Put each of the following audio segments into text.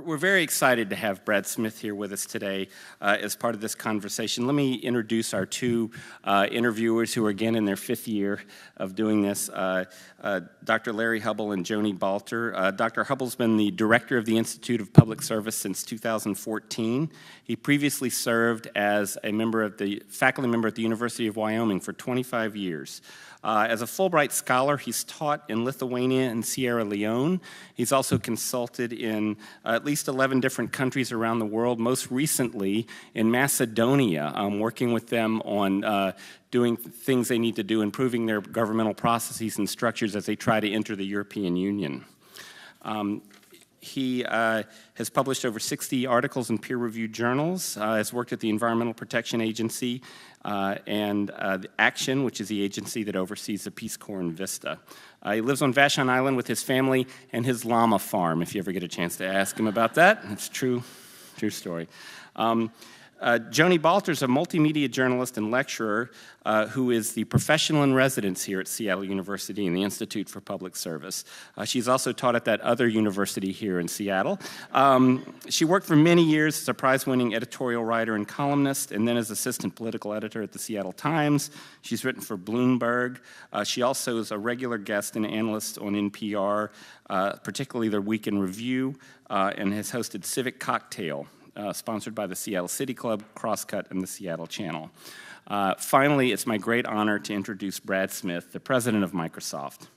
We're very excited to have Brad Smith here with us today as part of this conversation. Let me introduce our two interviewers who are again in their fifth year of doing this, Dr. Larry Hubble and Joni Balter. Dr. Hubble's been the director of the Institute of Public Service since 2014. He previously served as a faculty member at the University of Wyoming for 25 years. As a Fulbright scholar, he's taught in Lithuania and Sierra Leone. He's also consulted in at least 11 different countries around the world, most recently in Macedonia, working with them on doing things they need to do, improving their governmental processes and structures as they try to enter the European Union. He has published over 60 articles in peer-reviewed journals, has worked at the Environmental Protection Agency and the Action, which is the agency that oversees the Peace Corps in Vista. He lives on Vashon Island with his family and his llama farm, if you ever get a chance to ask him about that. It's true story. Joni Balter is a multimedia journalist and lecturer who is the professional in residence here at Seattle University in the Institute for Public Service. She's also taught at that other university here in Seattle. She worked for many years as a prize-winning editorial writer and columnist, and then as assistant political editor at the Seattle Times. She's written for Bloomberg. She also is a regular guest and analyst on NPR, particularly their Week in Review, and has hosted Civic Cocktail, sponsored by the Seattle City Club, Crosscut, and the Seattle Channel. Finally, it's my great honor to introduce Brad Smith, the president of Microsoft.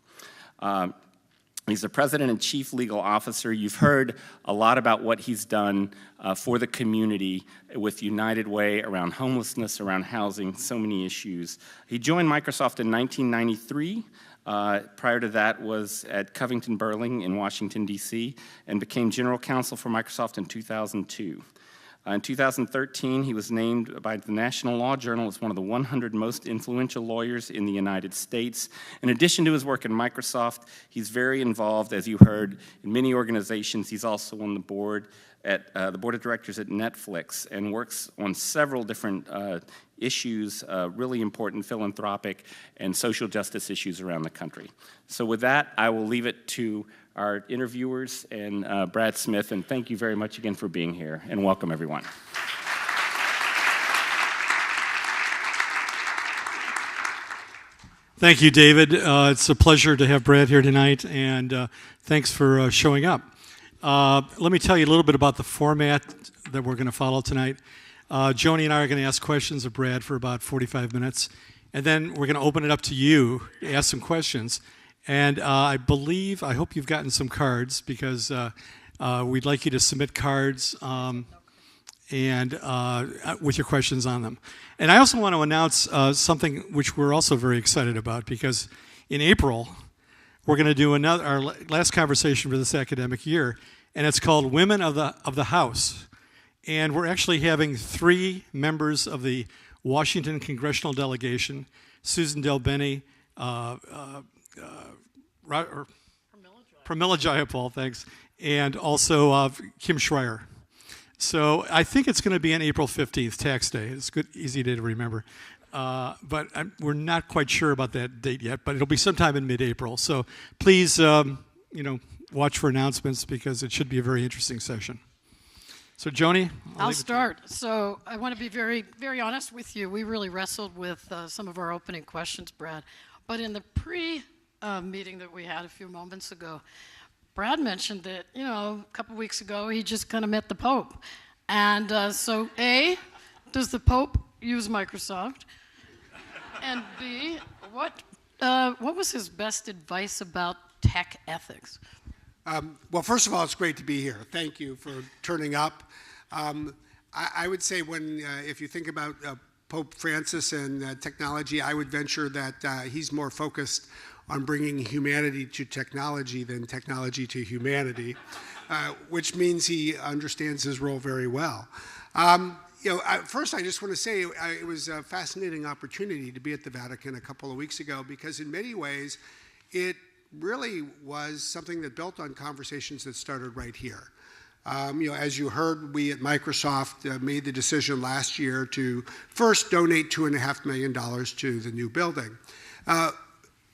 He's the president and chief legal officer. You've heard a lot about what he's done for the community with United Way, around homelessness, around housing, so many issues. He joined Microsoft in 1993. Prior to that was at Covington Burling in Washington, D.C., and became general counsel for Microsoft in 2002. In 2013, he was named by the National Law Journal as one of the 100 most influential lawyers in the United States. In addition to his work at Microsoft, he's very involved, as you heard, in many organizations. He's also on the board at the board of directors at Netflix and works on several different issues, really important philanthropic and social justice issues around the country. So with that, I will leave it to our interviewers and Brad Smith, and thank you very much again for being here, and welcome everyone. Thank you, David. It's a pleasure to have Brad here tonight, and thanks for showing up. Let me tell you a little bit about the format that we're going to follow tonight. Joni and I are going to ask questions of Brad for about 45 minutes, and then we're going to open it up to you to ask some questions. And I hope you've gotten some cards, because we'd like you to submit cards and with your questions on them. And I also want to announce something which we're also very excited about, because in April, we're going to do our last conversation for this academic year, and it's called Women of the House. And we're actually having 3 members of the Washington Congressional Delegation, Susan DelBene, Pramila Jayapal, thanks, and also Kim Schreier. So I think it's going to be on April 15th, Tax Day. It's good, easy day to remember. But we're not quite sure about that date yet, but it'll be sometime in mid-April. So please, watch for announcements, because it should be a very interesting session. So Joni? I'll start. So I want to be very, very honest with you. We really wrestled with some of our opening questions, Brad. But in the meeting that we had a few moments ago, Brad mentioned that, a couple weeks ago, he just kind of met the Pope. And so A, does the Pope use Microsoft? And B, what was his best advice about tech ethics? Well, first of all, it's great to be here. Thank you for turning up. I would say if you think about Pope Francis and technology, I would venture that he's more focused on bringing humanity to technology than technology to humanity, which means he understands his role very well. First, I just want to say it was a fascinating opportunity to be at the Vatican a couple of weeks ago, because in many ways, it really was something that built on conversations that started right here. As you heard, we at Microsoft made the decision last year to first donate $2.5 million to the new building.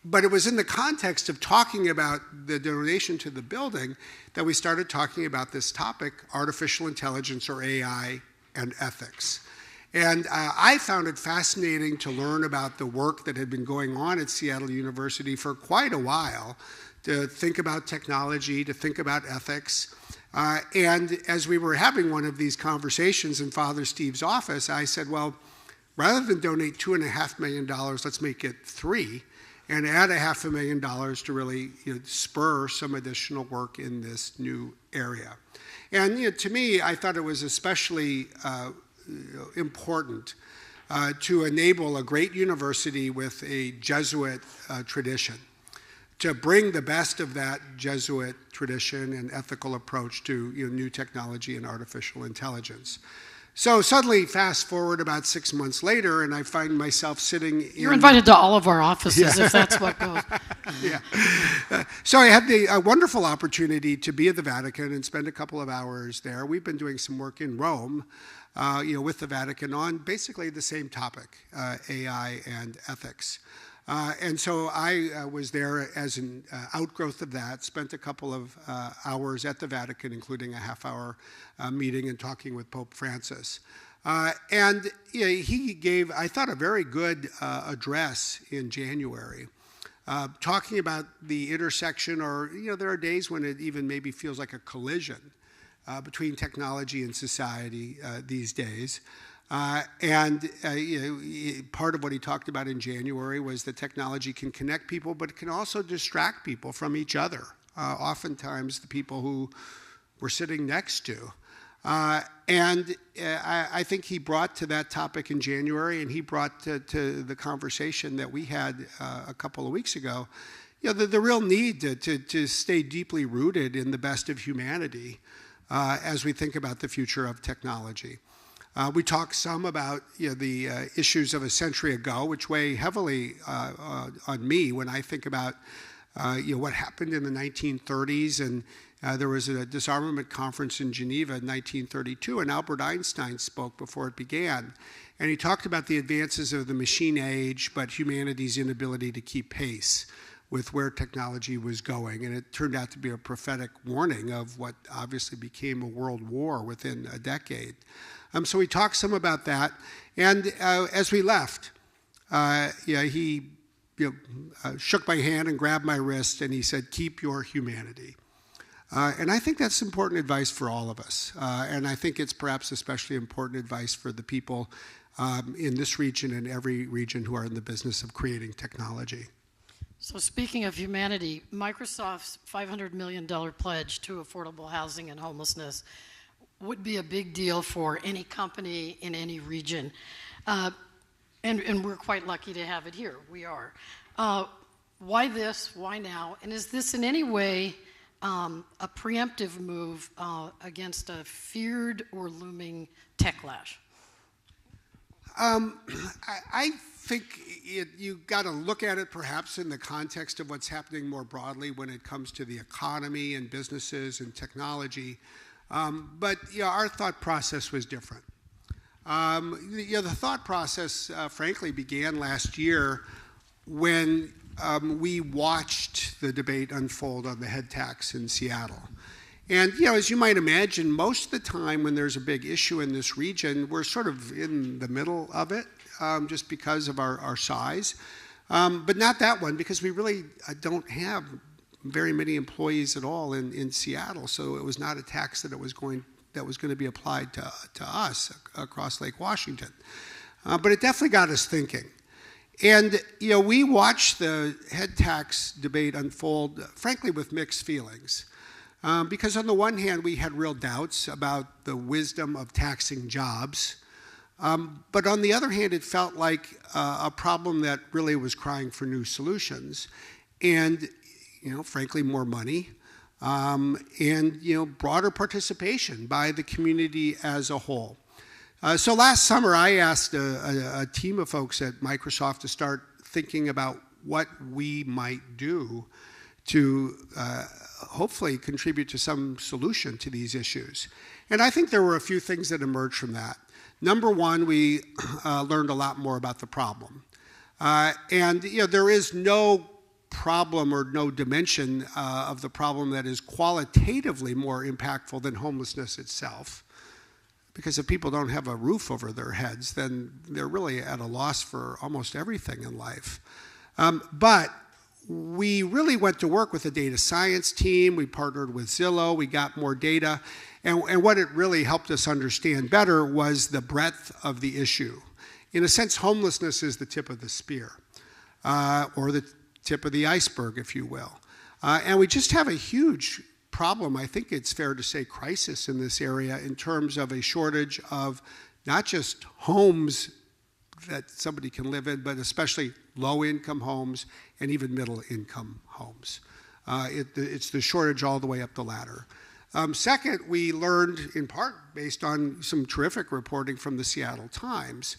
But it was in the context of talking about the donation to the building that we started talking about this topic, artificial intelligence or AI and ethics. And I found it fascinating to learn about the work that had been going on at Seattle University for quite a while, to think about technology, to think about ethics. And as we were having one of these conversations in Father Steve's office, I said, well, rather than donate $2.5 million, let's make it $3 million and add $500,000 to really spur some additional work in this new area. And to me, I thought it was especially important to enable a great university with a Jesuit tradition, to bring the best of that Jesuit tradition and ethical approach to new technology and artificial intelligence. So suddenly, fast forward about 6 months later, and I find myself sitting in... You're invited to all of our offices if that's what goes. Yeah. So I had the wonderful opportunity to be at the Vatican and spend a couple of hours there. We've been doing some work in Rome, with the Vatican on basically the same topic, AI and ethics. And so I was there as an outgrowth of that, spent a couple of hours at the Vatican, including a half-hour meeting and talking with Pope Francis. And he gave, I thought, a very good address in January, talking about the intersection, or, there are days when it even maybe feels like a collision between technology and society these days. And part of what he talked about in January was that technology can connect people, but it can also distract people from each other, oftentimes the people who we're sitting next to. And I think he brought to that topic in January, and he brought to the conversation that we had a couple of weeks ago, the real need to stay deeply rooted in the best of humanity as we think about the future of technology. We talked some about the issues of a century ago, which weigh heavily on me when I think about what happened in the 1930s. And there was a disarmament conference in Geneva in 1932, and Albert Einstein spoke before it began. And he talked about the advances of the machine age, but humanity's inability to keep pace with where technology was going. And it turned out to be a prophetic warning of what obviously became a world war within a decade. So we talked some about that, and as we left, he shook my hand and grabbed my wrist, and he said, "Keep your humanity." And I think that's important advice for all of us, and I think it's perhaps especially important advice for the people in this region and every region who are in the business of creating technology. So speaking of humanity, Microsoft's $500 million pledge to affordable housing and homelessness would be a big deal for any company in any region. And we're quite lucky to have it here. We are. Why this? Why now? And is this in any way a preemptive move against a feared or looming techlash? I think you got to look at it perhaps in the context of what's happening more broadly when it comes to the economy and businesses and technology. But our thought process was different. The thought process, frankly, began last year when we watched the debate unfold on the head tax in Seattle. And, as you might imagine, most of the time when there's a big issue in this region, we're sort of in the middle of it, just because of our size. But not that one, because we really don't have very many employees at all in Seattle, so it was not a tax that was going to be applied to us across Lake Washington. But it definitely got us thinking. And we watched the head tax debate unfold, frankly, with mixed feelings. Because on the one hand, we had real doubts about the wisdom of taxing jobs. But on the other hand, it felt like a problem that really was crying for new solutions. And frankly, more money, and broader participation by the community as a whole. So last summer, I asked a team of folks at Microsoft to start thinking about what we might do to hopefully contribute to some solution to these issues. And I think there were a few things that emerged from that. Number one, we learned a lot more about the problem. And there is no problem or no dimension of the problem that is qualitatively more impactful than homelessness itself. Because if people don't have a roof over their heads, then they're really at a loss for almost everything in life. But we really went to work with a data science team. We partnered with Zillow. We got more data. And what it really helped us understand better was the breadth of the issue. In a sense, homelessness is the tip of the spear, or the tip of the iceberg, if you will. And we just have a huge problem, I think it's fair to say crisis in this area in terms of a shortage of not just homes that somebody can live in, but especially low-income homes and even middle-income homes. It's the shortage all the way up the ladder. Second, we learned, in part based on some terrific reporting from the Seattle Times,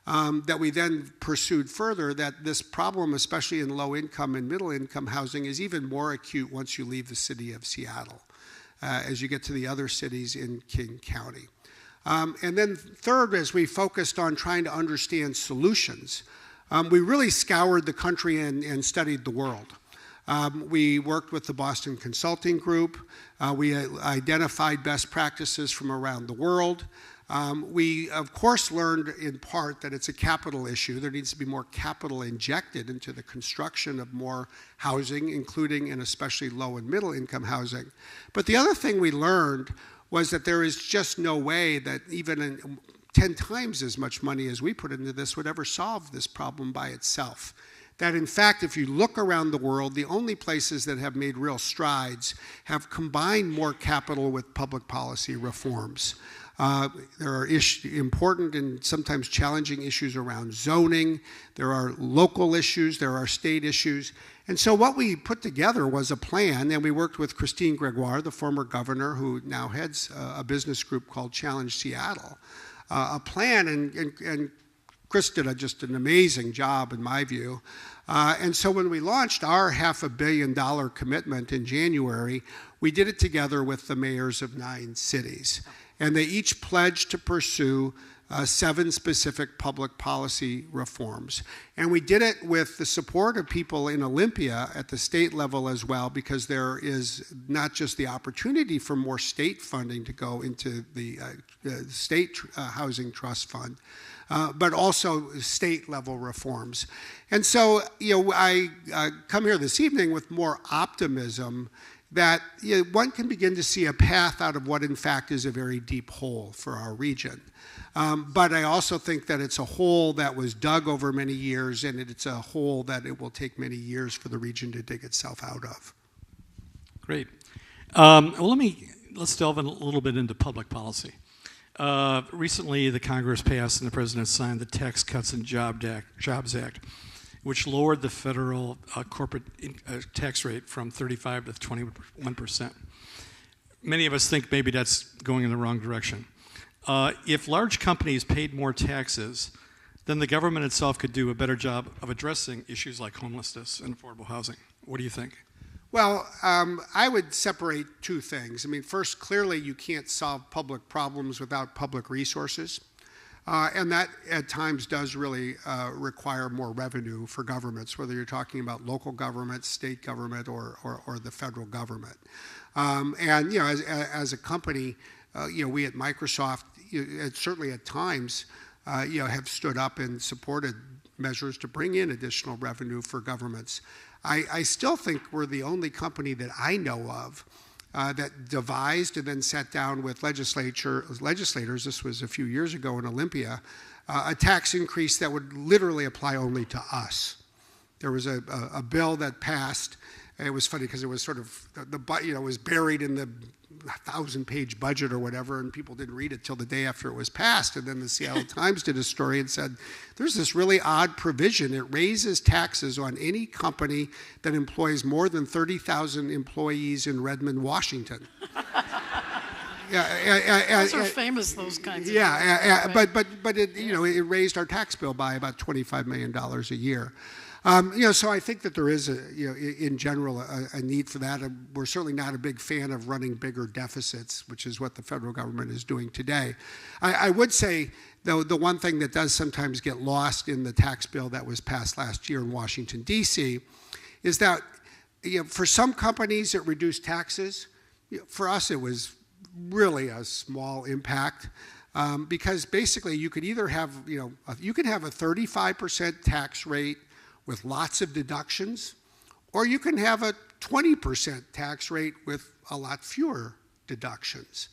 that we then pursued further, that this problem, especially in low-income and middle-income housing, is even more acute once you leave the city of Seattle, as you get to the other cities in King County. And then third, as we focused on trying to understand solutions, we really scoured the country and studied the world. We worked with the Boston Consulting Group. We identified best practices from around the world. We, of course, learned in part that it's a capital issue. There needs to be more capital injected into the construction of more housing, including and especially low and middle income housing. But the other thing we learned was that there is just no way that even 10 times as much money as we put into this would ever solve this problem by itself. That in fact, if you look around the world, the only places that have made real strides have combined more capital with public policy reforms. There are important and sometimes challenging issues around zoning. There are local issues. There are state issues. And so what we put together was a plan, and we worked with Christine Gregoire, the former governor, who now heads a business group called Challenge Seattle, a plan, and Chris did just an amazing job, in my view. And so when we launched our $500 million commitment in January, we did it together with the mayors of 9 cities. And they each pledged to pursue 7 specific public policy reforms. And we did it with the support of people in Olympia at the state level as well, because there is not just the opportunity for more state funding to go into the state housing trust fund, but also state level reforms. And so, I come here this evening with more optimism that one can begin to see a path out of what in fact is a very deep hole for our region. But I also think that it's a hole that was dug over many years, and it's a hole that it will take many years for the region to dig itself out of. Great. Well, let's delve in a little bit into public policy. Recently, the Congress passed and the President signed the Tax Cuts and Jobs Act, which lowered the federal corporate tax rate from 35% to 21%. Many of us think maybe that's going in the wrong direction. If large companies paid more taxes, then the government itself could do a better job of addressing issues like homelessness and affordable housing. What do you think? Well, I would separate 2 things. I mean, first, clearly you can't solve public problems without public resources. And that at times does really require more revenue for governments, whether you're talking about local government, state government, or the federal government. And as a company, we at Microsoft, certainly at times, have stood up and supported measures to bring in additional revenue for governments. I still think we're the only company that I know of that devised and then sat down with legislators, this was a few years ago in Olympia, a tax increase that would literally apply only to us. There was a bill that passed, and it was funny because it was sort of, it was buried in the 1,000-page budget or whatever, and people didn't read it till the day after it was passed. And then the Seattle Times did a story and said, there's this really odd provision. It raises taxes on any company that employs more than 30,000 employees in Redmond, Washington. Those are famous, those kinds of things. But it, it raised our tax bill by about $25 million a year. So I think that there is, in general, a need for that. We're certainly not a big fan of running bigger deficits, which is what the federal government is doing today. I would say, though, the one thing that does sometimes get lost in the tax bill that was passed last year in Washington, D.C., is that for some companies it reduced taxes. For us, it was really a small impact because basically you could either have you could have a 35% tax rate with lots of deductions, or you can have a 20% tax rate with a lot fewer deductions.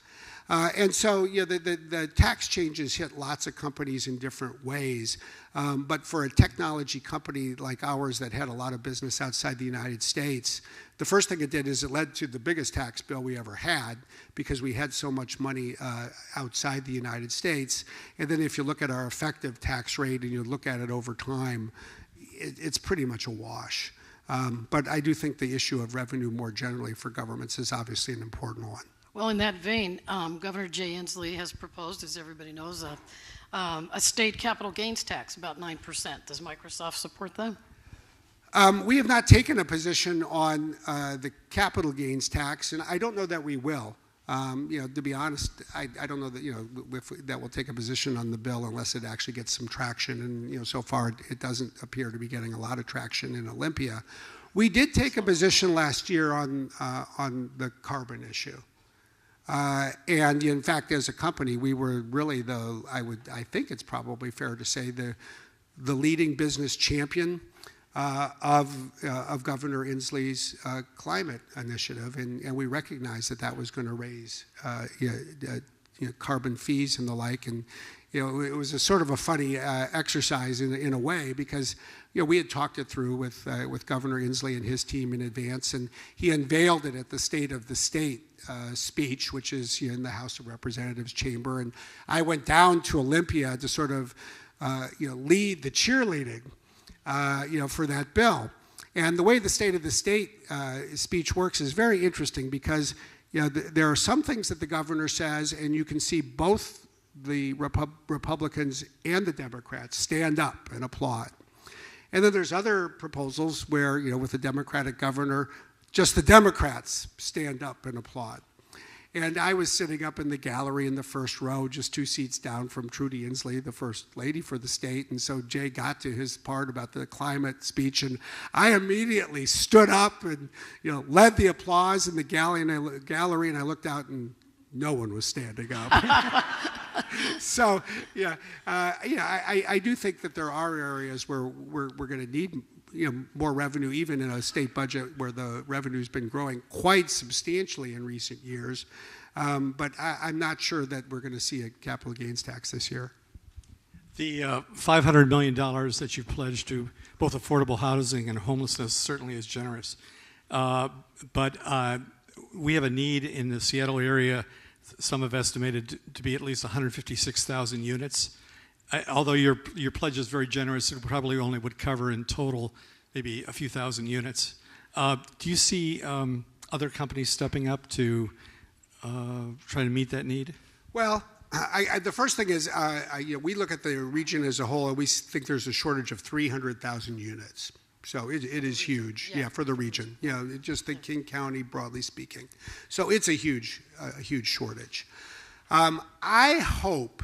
And so the tax changes hit lots of companies in different ways. But for a technology company like ours that had a lot of business outside the United States, the first thing it did is it led to the biggest tax bill we ever had because we had so much money outside the United States. And then if you look at our effective tax rate and you look at it over time, it's pretty much a wash. But I do think the issue of revenue more generally for governments is obviously an important one. Well, in that vein, Governor Jay Inslee has proposed, as everybody knows, a state capital gains tax, about 9%. Does Microsoft support that? We have not taken a position on the capital gains tax, and I don't know that we will. To be honest, I don't know that that we'll take a position on the bill unless it actually gets some traction. And so far, it doesn't appear to be getting a lot of traction in Olympia. We did take a position last year on the carbon issue. And in fact, as a company, we were really I think it's probably fair to say the leading business champion of Governor Inslee's climate initiative, and we recognized that was going to raise carbon fees and the like, and it was a sort of a funny exercise in a way because we had talked it through with Governor Inslee and his team in advance, and he unveiled it at the State of the State speech, which is in the House of Representatives chamber, and I went down to Olympia to sort of lead the cheerleading for that bill. And the way the State of the State speech works is very interesting because there are some things that the governor says, and you can see both the Republicans and the Democrats stand up and applaud. And then there's other proposals where, with the Democratic governor, just the Democrats stand up and applaud. And I was sitting up in the gallery in the first row, just 2 seats down from Trudy Inslee, the first lady for the state. And so Jay got to his part about the climate speech, and I immediately stood up and led the applause in the gallery, and I looked out, and no one was standing up. So I do think that there are areas where we're going to need more revenue, even in a state budget where the revenue's been growing quite substantially in recent years. But I'm not sure that we're going to see a capital gains tax this year. The $500 million that you've pledged to both affordable housing and homelessness certainly is generous. But we have a need in the Seattle area, some have estimated to be at least 156,000 units. Although your pledge is very generous, it probably only would cover in total maybe a few thousand units. Do you see other companies stepping up to try to meet that need? Well, the first thing is we look at the region as a whole, and we think there's a shortage of 300,000 units. So it is huge, for the region. Just think King County, broadly speaking. So it's a huge shortage. I hope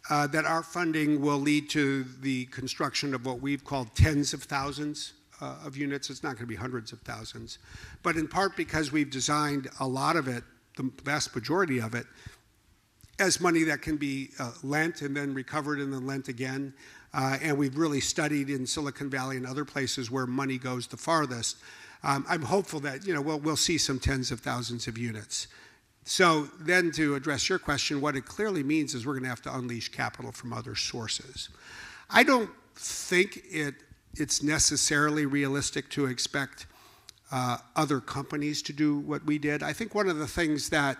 that our funding will lead to the construction of what we've called tens of thousands of units. It's not going to be hundreds of thousands, but in part because we've designed a lot of it, the vast majority of it, as money that can be lent and then recovered and then lent again. And we've really studied in Silicon Valley and other places where money goes the farthest. I'm hopeful that we'll see some tens of thousands of units. So then to address your question, what it clearly means is we're going to have to unleash capital from other sources. I don't think it's necessarily realistic to expect other companies to do what we did. I think one of the things that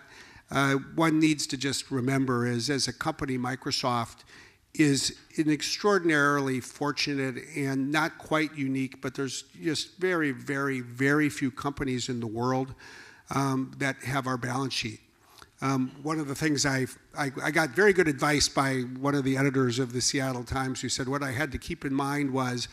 one needs to just remember is, as a company, Microsoft is an extraordinarily fortunate and not quite unique, but there's just very, very, very few companies in the world that have our balance sheet. One of the things I got very good advice by one of the editors of the Seattle Times, who said what I had to keep in mind was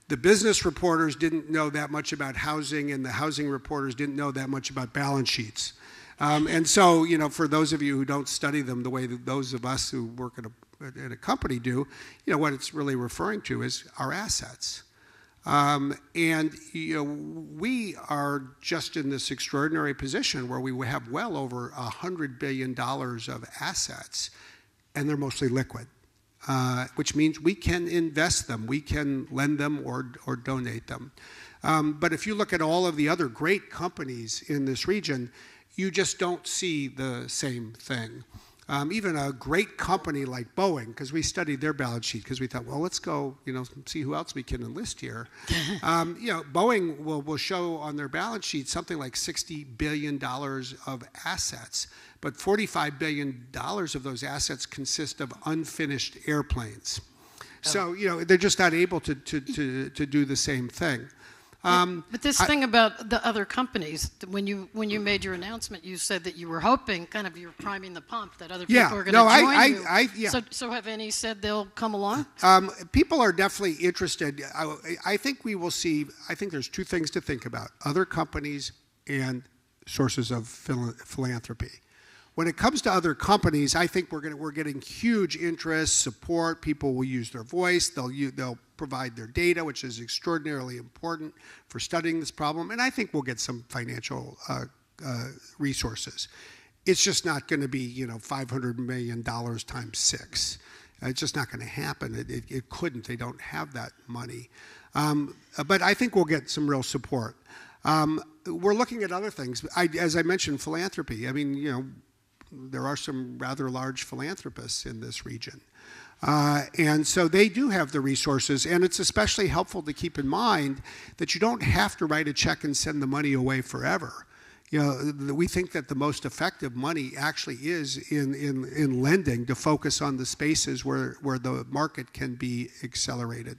the business reporters didn't know that much about housing, and the housing reporters didn't know that much about balance sheets. And so, for those of you who don't study them the way that those of us who work at a company do, what it's really referring to is our assets. And we are just in this extraordinary position where we have well over $100 billion of assets, and they're mostly liquid, which means we can invest them, we can lend them or donate them. But if you look at all of the other great companies in this region, you just don't see the same thing. Even a great company like Boeing, because we studied their balance sheet, because we thought, well, let's go, see who else we can enlist here. Boeing will show on their balance sheet something like $60 billion of assets, but $45 billion of those assets consist of unfinished airplanes. So, they're just not able to do the same thing. But this thing about the other companies, when you made your announcement, you said that you were hoping, kind of, you're priming the pump that other people are going to join you. So have any said they'll come along? People are definitely interested. I think we will see. I think there's two things to think about: other companies and sources of philanthropy. When it comes to other companies, I think we're getting huge interest, support. People will use their voice. They'll provide their data, which is extraordinarily important for studying this problem. And I think we'll get some financial resources. It's just not going to be $500 million times 6. It's just not going to happen. It couldn't. They don't have that money. But I think we'll get some real support. We're looking at other things. As I mentioned, philanthropy. I mean, there are some rather large philanthropists in this region. And so they do have the resources, and it's especially helpful to keep in mind that you don't have to write a check and send the money away forever. We think that the most effective money actually is in lending to focus on the spaces where the market can be accelerated.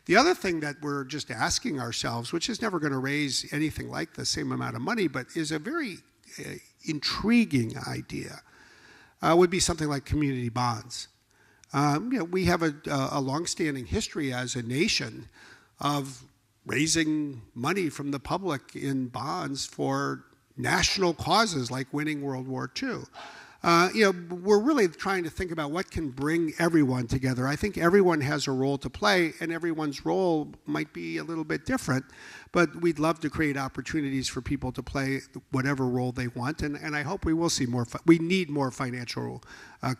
The other thing that we're just asking ourselves, which is never going to raise anything like the same amount of money, but is a very intriguing idea, would be something like community bonds. We have a longstanding history as a nation of raising money from the public in bonds for national causes like winning World War II. We're really trying to think about what can bring everyone together. I think everyone has a role to play, and everyone's role might be a little bit different, but we'd love to create opportunities for people to play whatever role they want, and I hope we will see more. We need more financial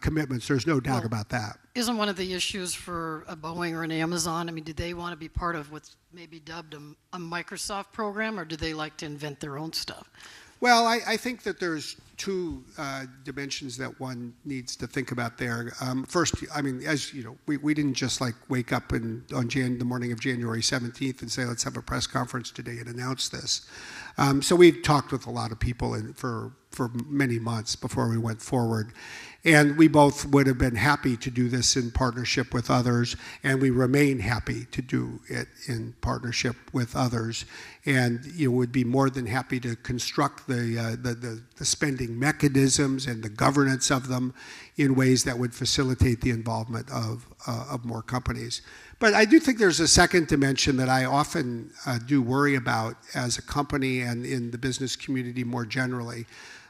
commitments. There's no doubt about that. Isn't one of the issues for a Boeing or an Amazon, do they want to be part of what's maybe dubbed a Microsoft program, or do they like to invent their own stuff? Well, I think that there's two dimensions that one needs to think about there. First, as you know, we didn't just wake up on the morning of January 17th and say, let's have a press conference today and announce this. So we've talked with a lot of people for many months before we went forward. And we both would have been happy to do this in partnership with others, and we remain happy to do it in partnership with others. And would be more than happy to construct the spending mechanisms and the governance of them in ways that would facilitate the involvement of more companies. But I do think there's a second dimension that I often do worry about as a company and in the business community more generally.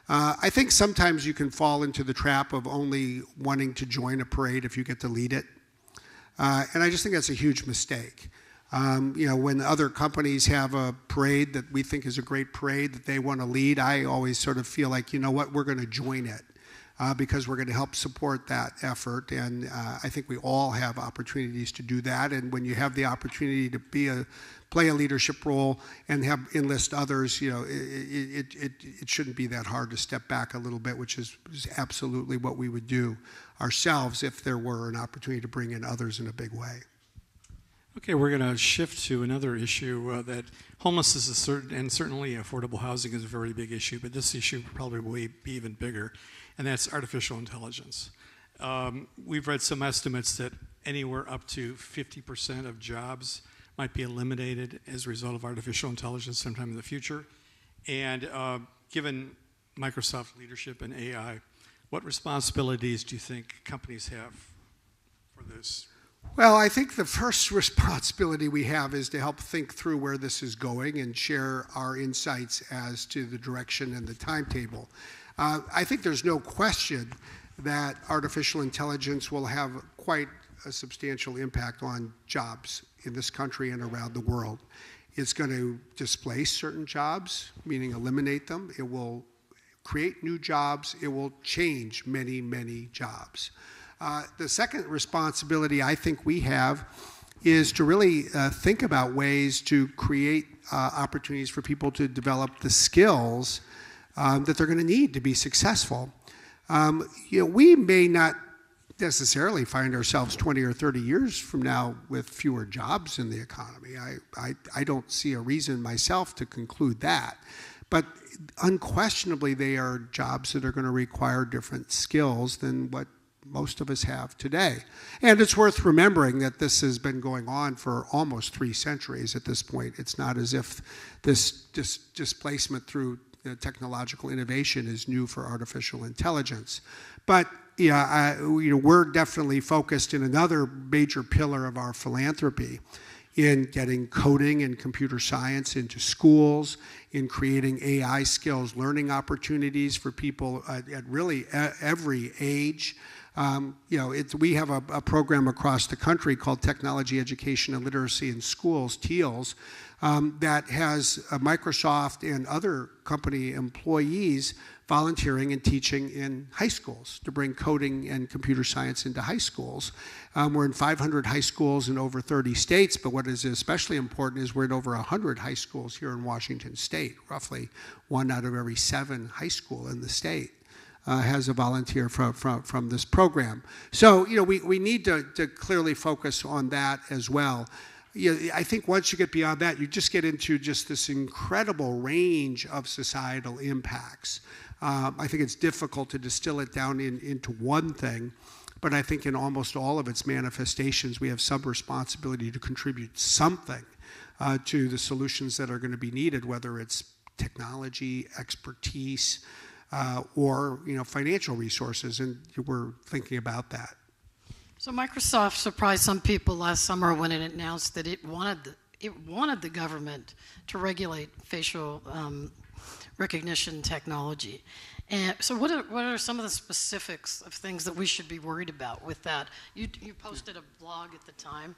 I think sometimes you can fall into the trap of only wanting to join a parade if you get to lead it. And I just think that's a huge mistake. When other companies have a parade that we think is a great parade that they want to lead, I always sort of feel like, we're going to join it because we're going to help support that effort. And I think we all have opportunities to do that. And when you have the opportunity to play a leadership role and enlist others, it shouldn't be that hard to step back a little bit, which is absolutely what we would do ourselves if there were an opportunity to bring in others in a big way. Okay, we're going to shift to another issue that homelessness is and certainly affordable housing is a very big issue, but this issue probably will be even bigger, and that's artificial intelligence. We've read some estimates that anywhere up to 50% of jobs might be eliminated as a result of artificial intelligence sometime in the future. And given Microsoft leadership in AI, what responsibilities do you think companies have for this? Well, I think the first responsibility we have is to help think through where this is going and share our insights as to the direction and the timetable. I think there's no question that artificial intelligence will have quite a substantial impact on jobs in this country and around the world. It's going to displace certain jobs, meaning eliminate them. It will create new jobs. It will change many, many jobs. The second responsibility I think we have is to really think about ways to create opportunities for people to develop the skills that they're going to need to be successful. We may not necessarily find ourselves 20 or 30 years from now with fewer jobs in the economy. I don't see a reason myself to conclude that. But unquestionably, they are jobs that are going to require different skills than what most of us have today. And it's worth remembering that this has been going on for almost 3 centuries at this point. It's not as if this displacement through technological innovation is new for artificial intelligence. But we're definitely focused in another major pillar of our philanthropy in getting coding and computer science into schools, in creating AI skills learning opportunities for people at really every age. We have a program across the country called Technology Education and Literacy in Schools, TEALS, that has Microsoft and other company employees volunteering and teaching in high schools to bring coding and computer science into high schools. We're in 500 high schools in over 30 states, but what is especially important is we're in over 100 high schools here in Washington State. Roughly 1 out of every 7 high school in the state has a volunteer from this program. So, we need to clearly focus on that as well. I think once you get beyond that, you just get into just this incredible range of societal impacts. I think it's difficult to distill it down into one thing, but I think in almost all of its manifestations, we have some responsibility to contribute something to the solutions that are going to be needed, whether it's technology, expertise, or financial resources, and we're thinking about that. So Microsoft surprised some people last summer when it announced that it wanted the government to regulate facial recognition technology. And so what are some of the specifics of things that we should be worried about with that? You posted a blog at the time.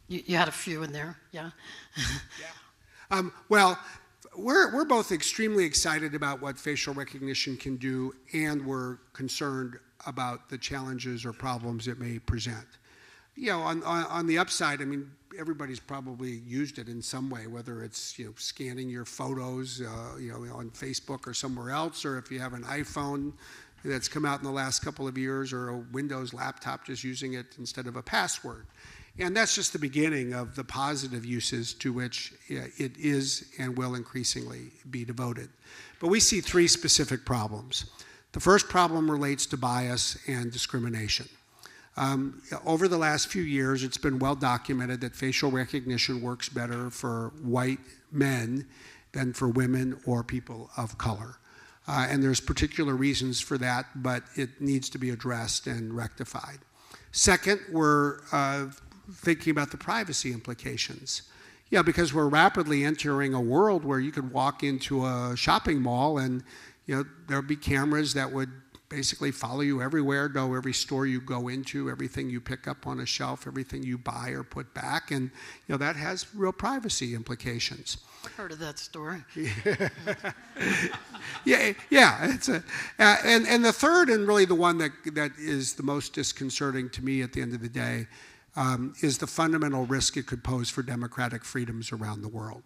You had a few in there, yeah? Yeah. Well, we're both extremely excited about what facial recognition can do, and we're concerned about the challenges or problems it may present. On the upside, everybody's probably used it in some way, whether it's scanning your photos, on Facebook or somewhere else, or if you have an iPhone that's come out in the last couple of years, or a Windows laptop, just using it instead of a password. And that's just the beginning of the positive uses to which it is and will increasingly be devoted. But we see 3 specific problems. The first problem relates to bias and discrimination. Over the last few years, it's been well documented that facial recognition works better for white men than for women or people of color. And there's particular reasons for that, but it needs to be addressed and rectified. Second, we're thinking about the privacy implications. Because we're rapidly entering a world where you could walk into a shopping mall and there'll be cameras that would basically follow you everywhere, know every store you go into, everything you pick up on a shelf, everything you buy or put back, and that has real privacy implications. I've heard of that story. Yeah. It's and the third, and really the one that is the most disconcerting to me at the end of the day, is the fundamental risk it could pose for democratic freedoms around the world.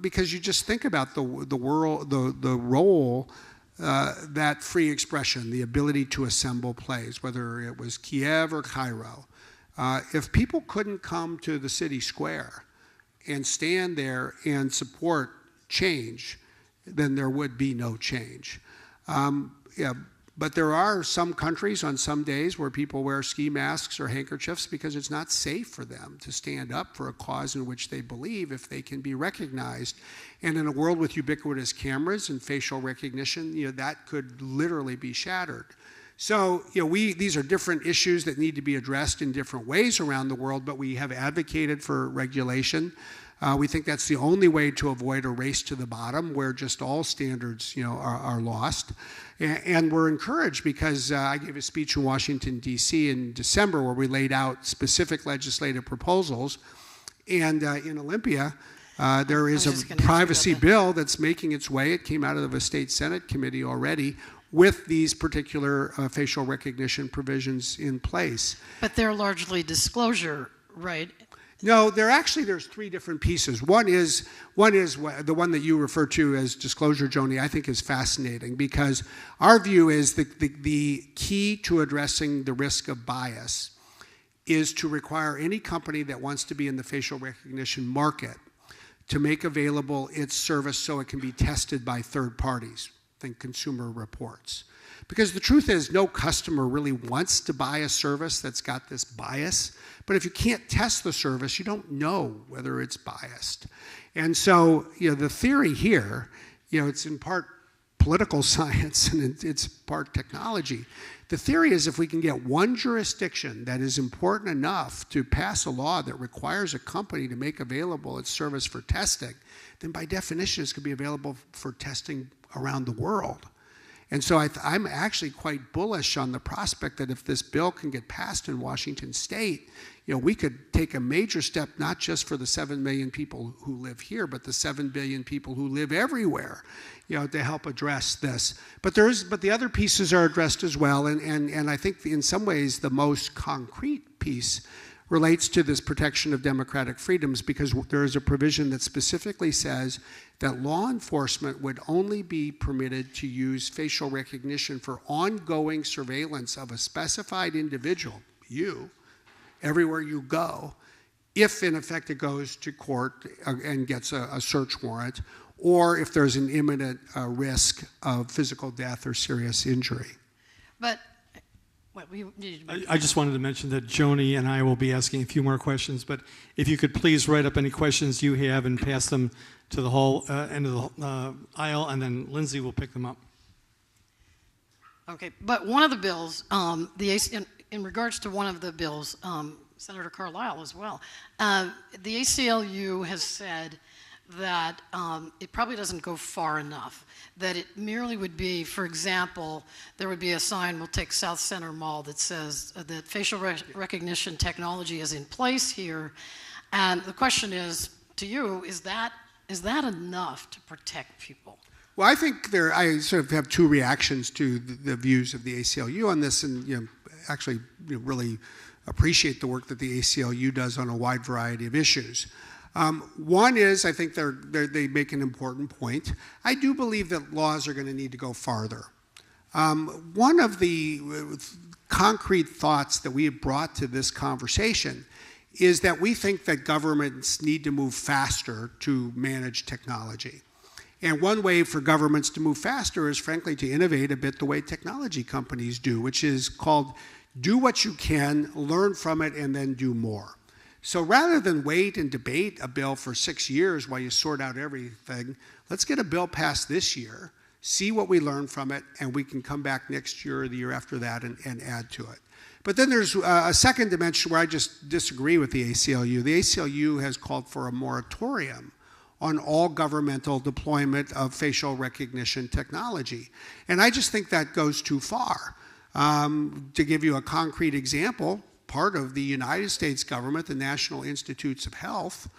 Because you just think about the role that free expression, the ability to assemble plays, whether it was Kiev or Cairo. If people couldn't come to the city square and stand there and support change, then there would be no change. But there are some countries on some days where people wear ski masks or handkerchiefs because it's not safe for them to stand up for a cause in which they believe if they can be recognized. And in a world with ubiquitous cameras and facial recognition, that could literally be shattered. So, these are different issues that need to be addressed in different ways around the world, but we have advocated for regulation. We think that's the only way to avoid a race to the bottom where just all standards, are lost. And we're encouraged because I gave a speech in Washington, D.C. in December where we laid out specific legislative proposals. And in Olympia, there is a privacy bill that's making its way. It came out of a state Senate committee already with these particular facial recognition provisions in place. But they're largely disclosure, right? No, there's three different pieces. One is the one that you refer to as disclosure, Joni, I think is fascinating because our view is the key to addressing the risk of bias is to require any company that wants to be in the facial recognition market to make available its service so it can be tested by third parties, think Consumer Reports. Because the truth is, no customer really wants to buy a service that's got this bias. But if you can't test the service, you don't know whether it's biased. And so, the theory here, it's in part political science and it's part technology. The theory is if we can get one jurisdiction that is important enough to pass a law that requires a company to make available its service for testing, then by definition it's going to be available for testing around the world. And so I'm actually quite bullish on the prospect that if this bill can get passed in Washington State, we could take a major step not just for the 7 million people who live here, but the 7 billion people who live everywhere, to help address this. But the other pieces are addressed as well, and I think in some ways the most concrete piece relates to this protection of democratic freedoms because there is a provision that specifically says that law enforcement would only be permitted to use facial recognition for ongoing surveillance of a specified individual, everywhere you go, if in effect it goes to court and gets a search warrant, or if there's an imminent risk of physical death or serious injury. But I just wanted to mention that Joni and I will be asking a few more questions, but if you could please write up any questions you have and pass them to the whole end of the aisle, and then Lindsay will pick them up. Okay, but one of the bills, in regards to one of the bills, Senator Carlisle as well, the ACLU has said that it probably doesn't go far enough, that it merely would be, for example, there would be a sign, we'll take South Center Mall, that says that facial recognition technology is in place here. And the question is, to you, is that enough to protect people? Well, I think I sort of have two reactions to the views of the ACLU on this, and actually really appreciate the work that the ACLU does on a wide variety of issues. One is, I think they make an important point. I do believe that laws are going to need to go farther. One of the concrete thoughts that we have brought to this conversation is that we think that governments need to move faster to manage technology. And one way for governments to move faster is, frankly, to innovate a bit the way technology companies do, which is called do what you can, learn from it, and then do more. So rather than wait and debate a bill for 6 years while you sort out everything, let's get a bill passed this year, see what we learn from it, and we can come back next year or the year after that and add to it. But then there's a second dimension where I just disagree with the ACLU. The ACLU has called for a moratorium on all governmental deployment of facial recognition technology. And I just think that goes too far. To give you a concrete example, part of the United States government, the National Institutes of Health,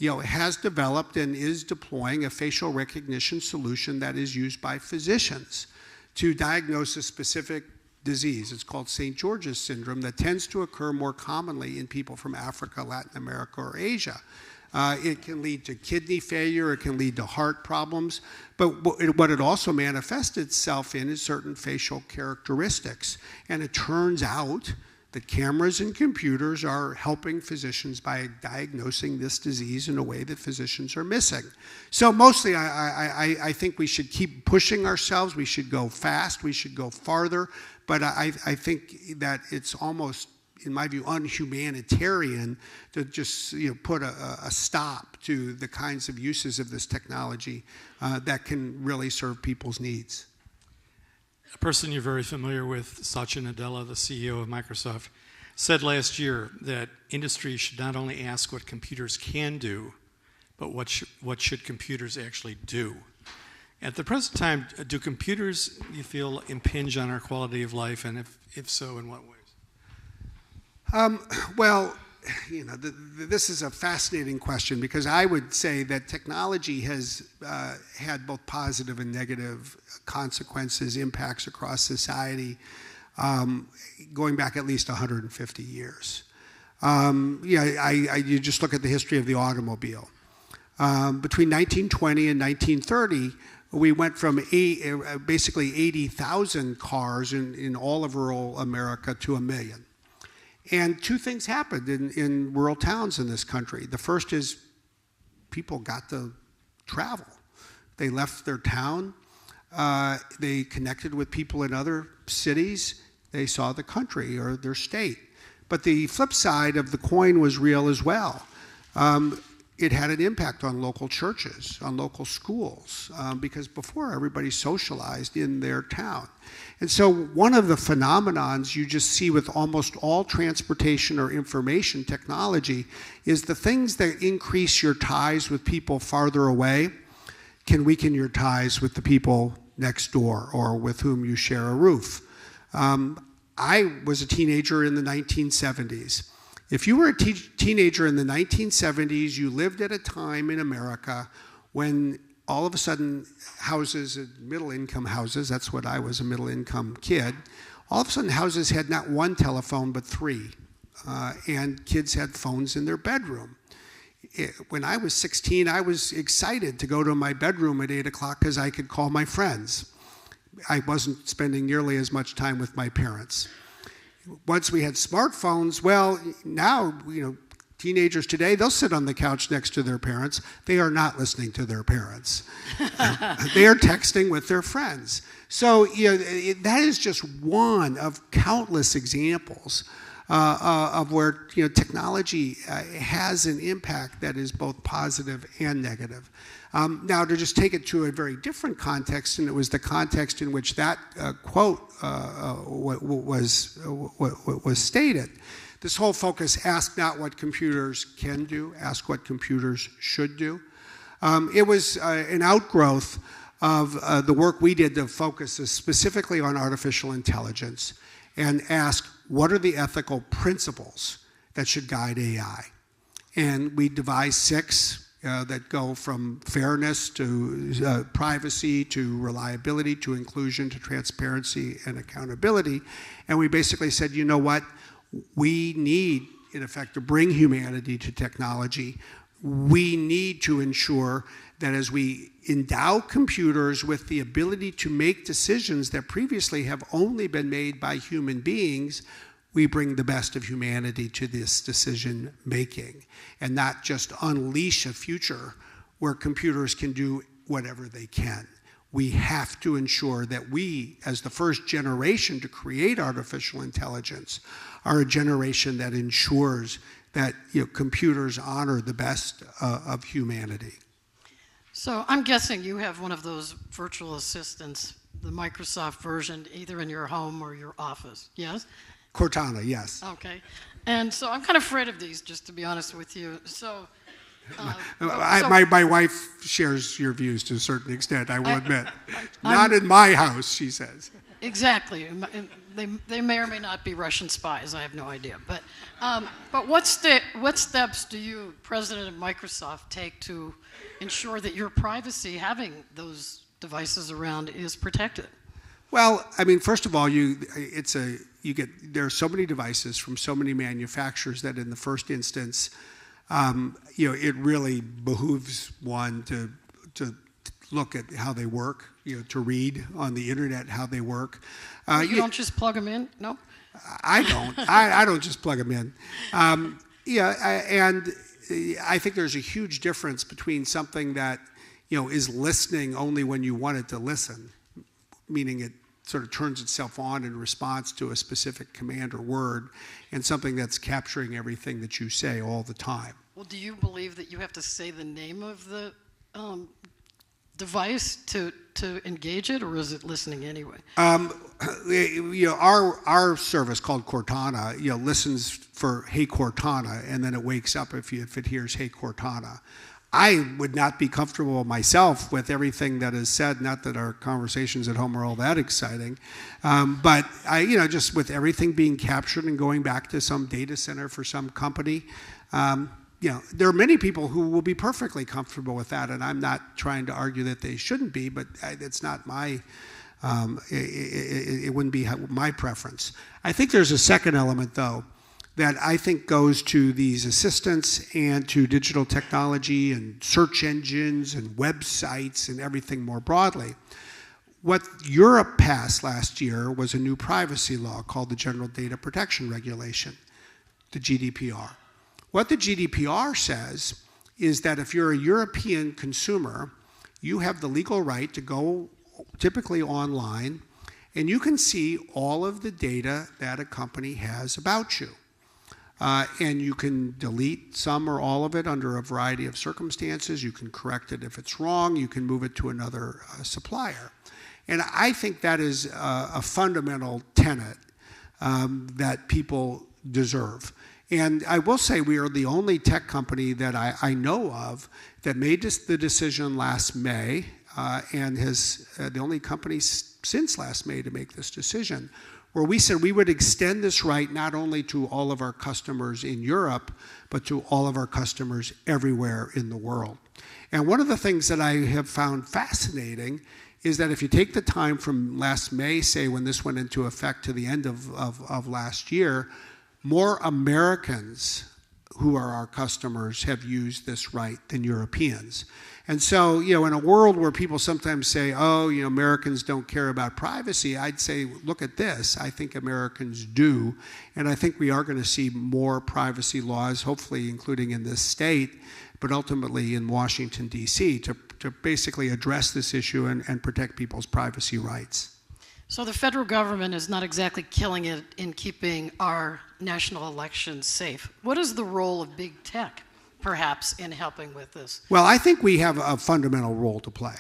has developed and is deploying a facial recognition solution that is used by physicians to diagnose a specific disease. It's called St. George's syndrome that tends to occur more commonly in people from Africa, Latin America, or Asia. It can lead to kidney failure, it can lead to heart problems, but what it also manifests itself in is certain facial characteristics. And it turns out that cameras and computers are helping physicians by diagnosing this disease in a way that physicians are missing. So mostly I think we should keep pushing ourselves, we should go fast, we should go farther, but I think that it's almost, in my view, unhumanitarian to just put a stop to the kinds of uses of this technology that can really serve people's needs. A person you're very familiar with, Satya Nadella, the CEO of Microsoft, said last year that industry should not only ask what computers can do, but what should computers actually do? At the present time, do computers, you feel, impinge on our quality of life, and if so, in what ways? Well, this is a fascinating question, because I would say that technology has had both positive and negative consequences, impacts across society, going back at least 150 years. You just look at the history of the automobile. Between 1920 and 1930, we went from basically 80,000 cars in all of rural America to 1 million. And two things happened in rural towns in this country. The first is people got to travel. They left their town. They connected with people in other cities. They saw the country or their state. But the flip side of the coin was real as well. It had an impact on local churches, on local schools, because before everybody socialized in their town. And so one of the phenomenons you just see with almost all transportation or information technology is the things that increase your ties with people farther away can weaken your ties with the people next door or with whom you share a roof. I was a teenager in the 1970s. If you were a teenager in the 1970s, you lived at a time in America when all of a sudden houses, middle-income houses, that's what I was, a middle-income kid, all of a sudden houses had not one telephone but three, and kids had phones in their bedroom. When I was 16, I was excited to go to my bedroom at 8 o'clock because I could call my friends. I wasn't spending nearly as much time with my parents. Once we had smartphones, well, now, teenagers today, they'll sit on the couch next to their parents. They are not listening to their parents. They are texting with their friends. So, that is just one of countless examples of where, technology has an impact that is both positive and negative. Now, to just take it to a very different context, and it was the context in which that quote was stated, this whole focus, ask not what computers can do, ask what computers should do. It was an outgrowth of the work we did to focus specifically on artificial intelligence and ask, what are the ethical principles that should guide AI? And we devised 6 that go from fairness to privacy to reliability to inclusion to transparency and accountability. And we basically said, you know what? We need, in effect, to bring humanity to technology. We need to ensure that as we endow computers with the ability to make decisions that previously have only been made by human beings, we bring the best of humanity to this decision making and not just unleash a future where computers can do whatever they can. We have to ensure that we, as the first generation to create artificial intelligence, are a generation that ensures that computers honor the best of humanity. So I'm guessing you have one of those virtual assistants, the Microsoft version, either in your home or your office, yes? Cortana, yes. Okay. And so I'm kind of afraid of these, just to be honest with you. So, my wife shares your views to a certain extent, I will admit. Not in my house, she says. Exactly. They may or may not be Russian spies. I have no idea. But what steps do you, President of Microsoft, take to ensure that your privacy, having those devices around, is protected? Well, first of all, there are so many devices from so many manufacturers that in the first instance, it really behooves one to look at how they work, to read on the internet how they work. You don't just plug them in, no? I don't. I don't just plug them in. And I think there's a huge difference between something that is listening only when you want it to listen, meaning it sort of turns itself on in response to a specific command or word, and something that's capturing everything that you say all the time. Well, do you believe that you have to say the name of the device to engage it, or is it listening anyway? Our service called Cortana, listens for "Hey Cortana," and then it wakes up if it hears "Hey Cortana." I would not be comfortable myself with everything that is said. Not that our conversations at home are all that exciting, but just with everything being captured and going back to some data center for some company, there are many people who will be perfectly comfortable with that, and I'm not trying to argue that they shouldn't be, but it's not my. It wouldn't be my preference. I think there's a second element, though, that I think goes to these assistants and to digital technology and search engines and websites and everything more broadly. What Europe passed last year was a new privacy law called the General Data Protection Regulation, the GDPR. What the GDPR says is that if you're a European consumer, you have the legal right to go typically online, and you can see all of the data that a company has about you. And you can delete some or all of it under a variety of circumstances. You can correct it if it's wrong. You can move it to another supplier. And I think that is a fundamental tenet that people deserve. And I will say we are the only tech company that I know of that made the decision last May and has the only company since last May to make this decision, where we said we would extend this right not only to all of our customers in Europe, but to all of our customers everywhere in the world. And one of the things that I have found fascinating is that if you take the time from last May, say when this went into effect, to the end of last year, more Americans who are our customers have used this right than Europeans. And so, in a world where people sometimes say, Americans don't care about privacy, I'd say, look at this. I think Americans do. And I think we are going to see more privacy laws, hopefully including in this state, but ultimately in Washington, D.C., to basically address this issue and protect people's privacy rights. So the federal government is not exactly killing it in keeping our national elections safe. What is the role of big tech, perhaps, in helping with this? Well, I think we have a fundamental role to play.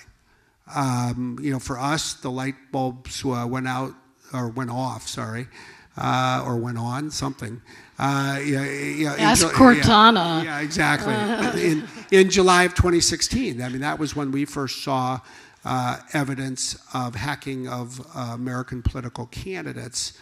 For us, the light bulbs went off, or went on, something. Ask Cortana. Yeah, exactly. In July of 2016. I mean, that was when we first saw evidence of hacking of American political candidates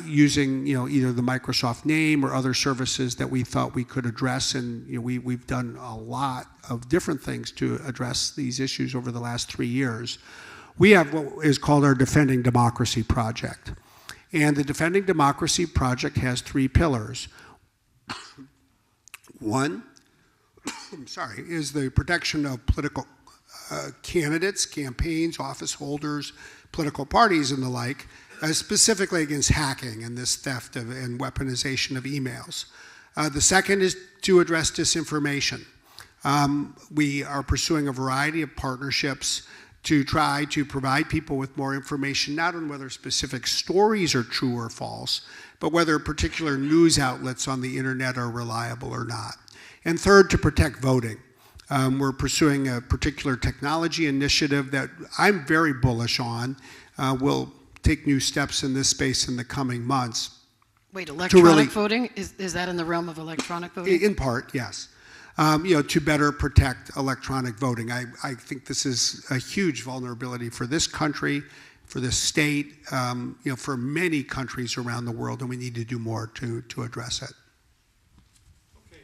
using, either the Microsoft name or other services that we thought we could address. And we've done a lot of different things to address these issues over the last 3 years. We have what is called our Defending Democracy Project. And the Defending Democracy Project has 3 pillars. One, is the protection of political candidates, campaigns, office holders, political parties, and the like, specifically against hacking and this theft and weaponization of emails. The second is to address disinformation. We are pursuing a variety of partnerships to try to provide people with more information, not on whether specific stories are true or false, but whether particular news outlets on the internet are reliable or not. And third, to protect voting. We're pursuing a particular technology initiative that I'm very bullish on. We'll take new steps in this space in the coming months. Wait, electronic voting? Is that in the realm of electronic voting? In part, yes. To better protect electronic voting. I think this is a huge vulnerability for this country, for this state, for many countries around the world, and we need to do more to address it. Okay,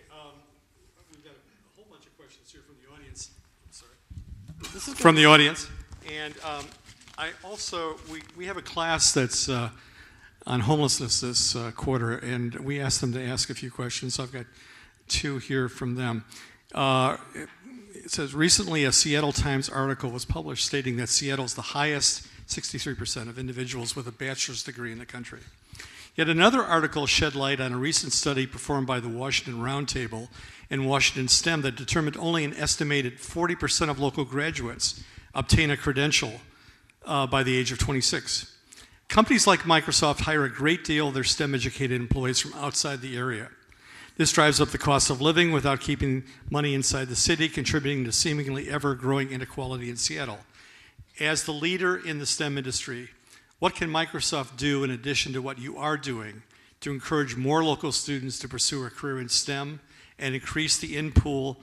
we've got a whole bunch of questions here from the audience. This is From the audience, and we have a class that's on homelessness this quarter, and we asked them to ask a few questions. So I've got 2 here from them. It says, recently a Seattle Times article was published stating that Seattle is the highest, 63% of individuals with a bachelor's degree in the country. Yet another article shed light on a recent study performed by the Washington Roundtable and Washington STEM that determined only an estimated 40% of local graduates obtain a credential by the age of 26. Companies like Microsoft hire a great deal of their STEM-educated employees from outside the area. This drives up the cost of living without keeping money inside the city, contributing to seemingly ever-growing inequality in Seattle. As the leader in the STEM industry, what can Microsoft do in addition to what you are doing to encourage more local students to pursue a career in STEM and increase the in-pool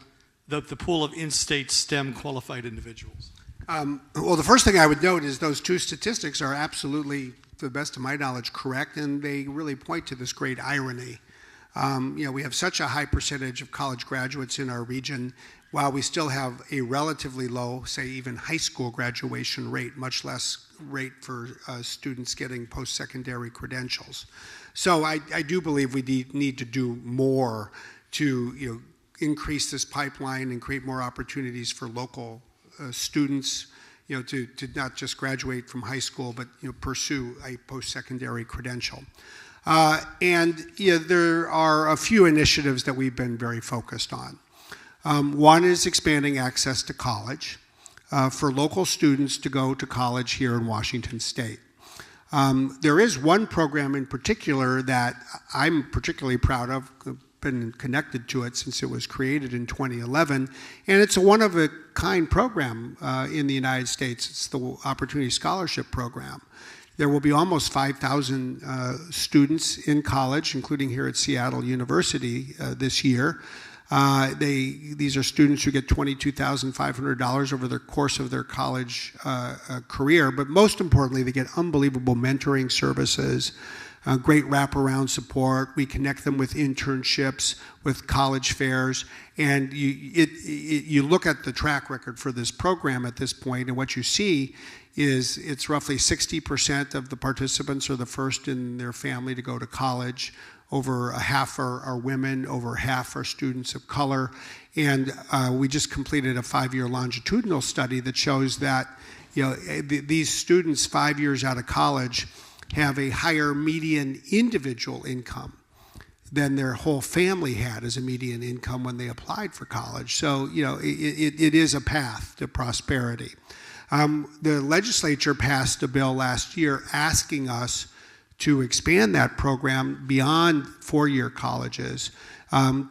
the pool of in-state STEM qualified individuals? Well, the first thing I would note is those two statistics are absolutely, to the best of my knowledge, correct, and they really point to this great irony. We have such a high percentage of college graduates in our region, while we still have a relatively low, say even high school graduation rate, much less rate for students getting post-secondary credentials. So I do believe we need to do more to increase this pipeline and create more opportunities for local students, to not just graduate from high school, but pursue a post-secondary credential. There are a few initiatives that we've been very focused on. One is expanding access to college for local students to go to college here in Washington State. There is one program in particular that I'm particularly proud of. Been connected to it since it was created in 2011, and it's a one-of-a-kind program in the United States. It's the Opportunity Scholarship Program. There will be almost 5,000 students in college, including here at Seattle University this year. These are students who get $22,500 over the course of their college career, but most importantly, they get unbelievable mentoring services, great wraparound support. We connect them with internships, with college fairs, and you look at the track record for this program at this point, and what you see is it's roughly 60% of the participants are the first in their family to go to college. Over half are women, over half are students of color, and we just completed a 5-year longitudinal study that shows that these students 5 years out of college have a higher median individual income than their whole family had as a median income when they applied for college. So, it is a path to prosperity. The legislature passed a bill last year asking us to expand that program beyond four-year colleges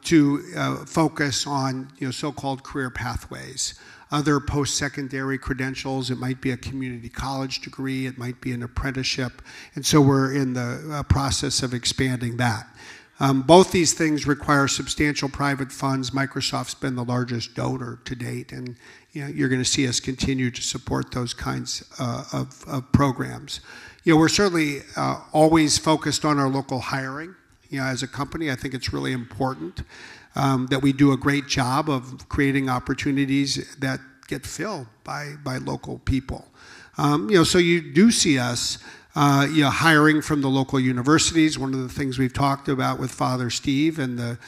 to focus on so-called career pathways. Other post-secondary credentials, it might be a community college degree, it might be an apprenticeship, and so we're in the process of expanding that. Both these things require substantial private funds. Microsoft's been the largest donor to date, and you're going to see us continue to support those kinds of programs. We're certainly always focused on our local hiring. As a company, I think it's really important that we do a great job of creating opportunities that get filled by local people. So you do see us hiring from the local universities. One of the things we've talked about with Father Steve and the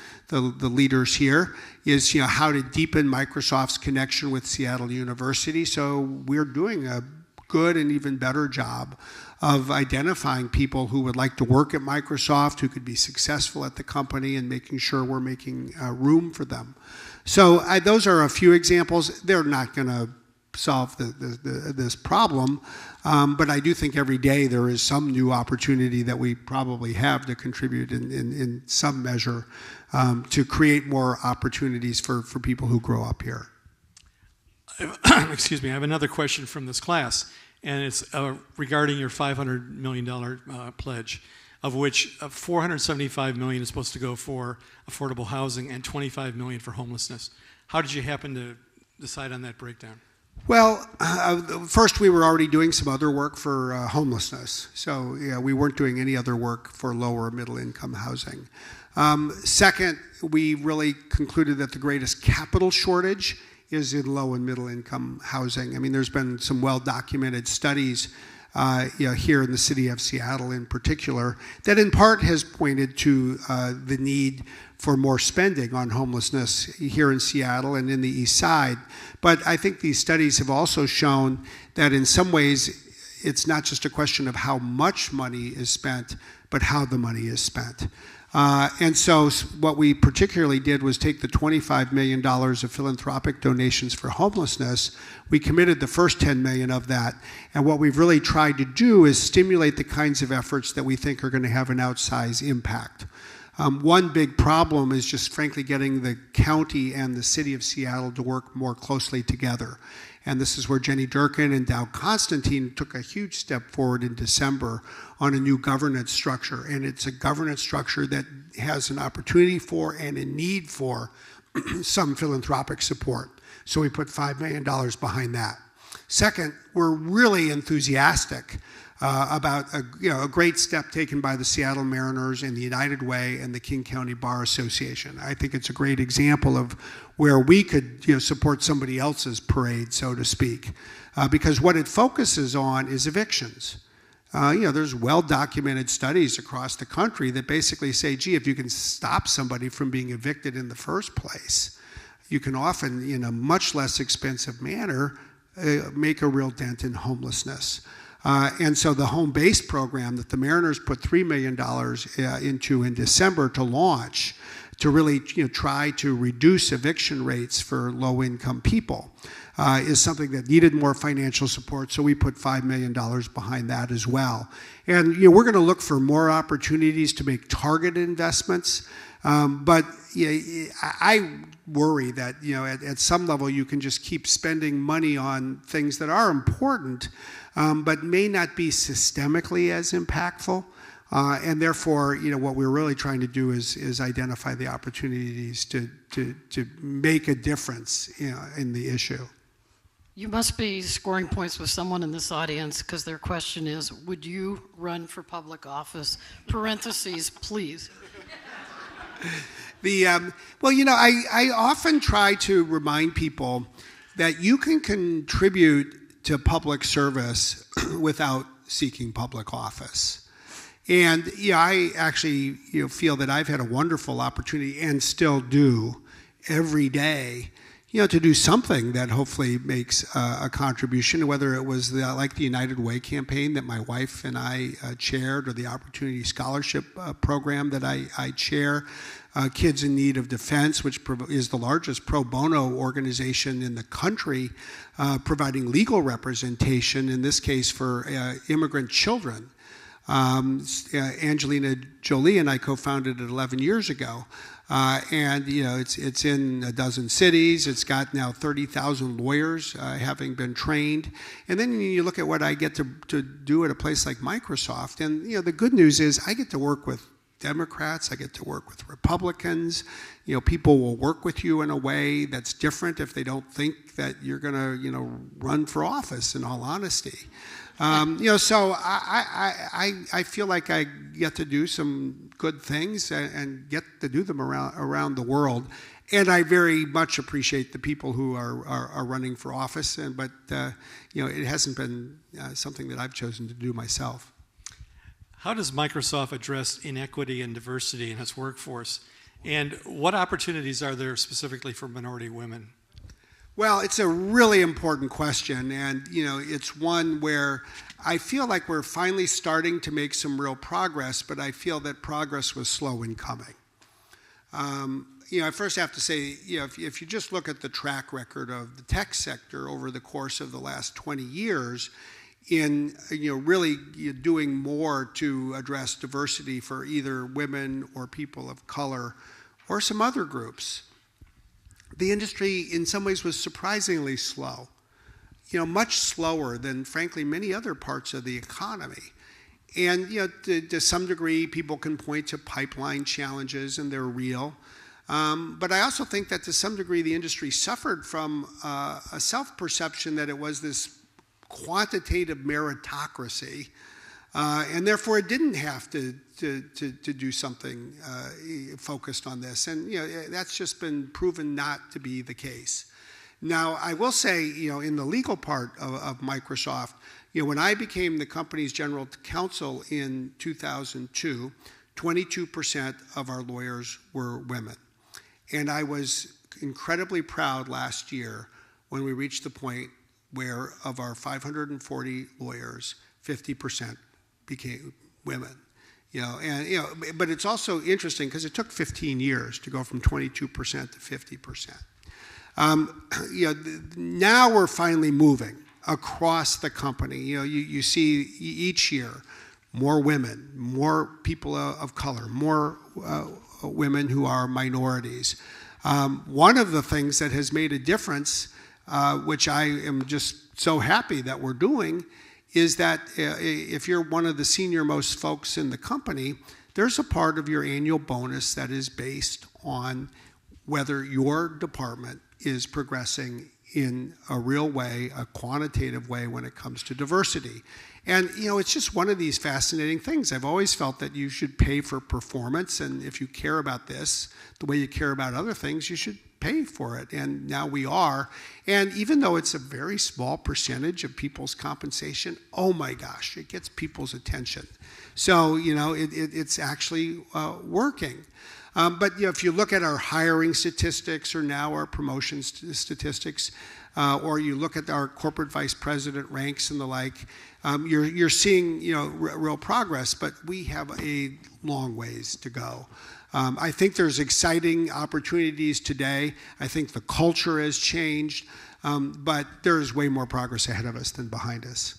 leaders here is how to deepen Microsoft's connection with Seattle University. So we're doing a good and even better job of identifying people who would like to work at Microsoft, who could be successful at the company, and making sure we're making room for them. So those are a few examples. They're not going to solve this problem, but I do think every day there is some new opportunity that we probably have to contribute in some measure to create more opportunities for people who grow up here. Excuse me, I have another question from this class, and it's regarding your $500 million pledge, of which $475 million is supposed to go for affordable housing and $25 million for homelessness. How did you happen to decide on that breakdown? Well, first we were already doing some other work for homelessness, so we weren't doing any other work for lower middle income housing. Second, we really concluded that the greatest capital shortage is in low and middle income housing. I mean, there's been some well-documented studies here in the city of Seattle in particular that in part has pointed to the need for more spending on homelessness here in Seattle and in the East Side. But I think these studies have also shown that in some ways it's not just a question of how much money is spent, but how the money is spent. And so what we particularly did was take the $25 million of philanthropic donations for homelessness. We committed the first $10 million of that. And what we've really tried to do is stimulate the kinds of efforts that we think are going to have an outsized impact. One big problem is just frankly getting the county and the city of Seattle to work more closely together. And this is where Jenny Durkin and Dow Constantine took a huge step forward in December on a new governance structure. And it's a governance structure that has an opportunity for and a need for some philanthropic support. So we put $5 million behind that. Second, we're really enthusiastic about a great step taken by the Seattle Mariners and the United Way and the King County Bar Association. I think it's a great example of where we could support somebody else's parade, so to speak, because what it focuses on is evictions. There's well-documented studies across the country that basically say, gee, if you can stop somebody from being evicted in the first place, you can often, in a much less expensive manner, make a real dent in homelessness. And so the home base program that the Mariners put $3 million into in December to launch, to really try to reduce eviction rates for low-income people, is something that needed more financial support, so we put $5 million behind that as well. And we're going to look for more opportunities to make targeted investments, but I worry that at some level you can just keep spending money on things that are important, but may not be systemically as impactful. And therefore, what we're really trying to do is identify the opportunities to make a difference in the issue. You must be scoring points with someone in this audience because their question is, would you run for public office? Parentheses, please. I often try to remind people that you can contribute to public service without seeking public office. And I actually feel that I've had a wonderful opportunity, and still do every day, to do something that hopefully makes a contribution, whether it was like the United Way campaign that my wife and I chaired, or the Opportunity Scholarship program that I chair, Kids in Need of Defense, which is the largest pro bono organization in the country, providing legal representation, in this case for immigrant children. Angelina Jolie and I co-founded it 11 years ago. And it's in a dozen cities. It's got now 30,000 lawyers having been trained. And then you look at what I get to do at a place like Microsoft. And the good news is I get to work with Democrats. I get to work with Republicans. People will work with you in a way that's different if they don't think that you're going to run for office, in all honesty. So I feel like I get to do some good things and get to do them around the world. And I very much appreciate the people who are running for office. But it hasn't been something that I've chosen to do myself. How does Microsoft address inequity and diversity in its workforce? And what opportunities are there specifically for minority women? Well, it's a really important question, and it's one where I feel like we're finally starting to make some real progress, but I feel that progress was slow in coming. I first have to say, if you just look at the track record of the tech sector over the course of the last 20 years, in really doing more to address diversity for either women or people of color or some other groups, the industry in some ways was surprisingly slow, much slower than, frankly, many other parts of the economy. And to some degree, people can point to pipeline challenges, and they're real. But I also think that to some degree, the industry suffered from a self-perception that it was this quantitative meritocracy, and therefore it didn't have to do something focused on this. And that's just been proven not to be the case. Now, I will say, in the legal part of Microsoft, when I became the company's general counsel in 2002, 22% of our lawyers were women. And I was incredibly proud last year when we reached the point where of our 540 lawyers, 50% became women. But it's also interesting because it took 15 years to go from 22% to 50%. Now we're finally moving across the company. You see each year more women, more people of color, more women who are minorities. One of the things that has made a difference, which I am just so happy that we're doing, is that if you're one of the senior most folks in the company, there's a part of your annual bonus that is based on whether your department is progressing in a real way, a quantitative way when it comes to diversity. And, it's just one of these fascinating things. I've always felt that you should pay for performance, and if you care about this the way you care about other things, you should pay for it. And now we are. And even though it's a very small percentage of people's compensation, oh my gosh, it gets people's attention. So, it's actually working. But if you look at our hiring statistics or now our promotion statistics, or you look at our corporate vice president ranks and the like, you're seeing real progress, but we have a long ways to go. I think there's exciting opportunities today. I think the culture has changed, but there's way more progress ahead of us than behind us.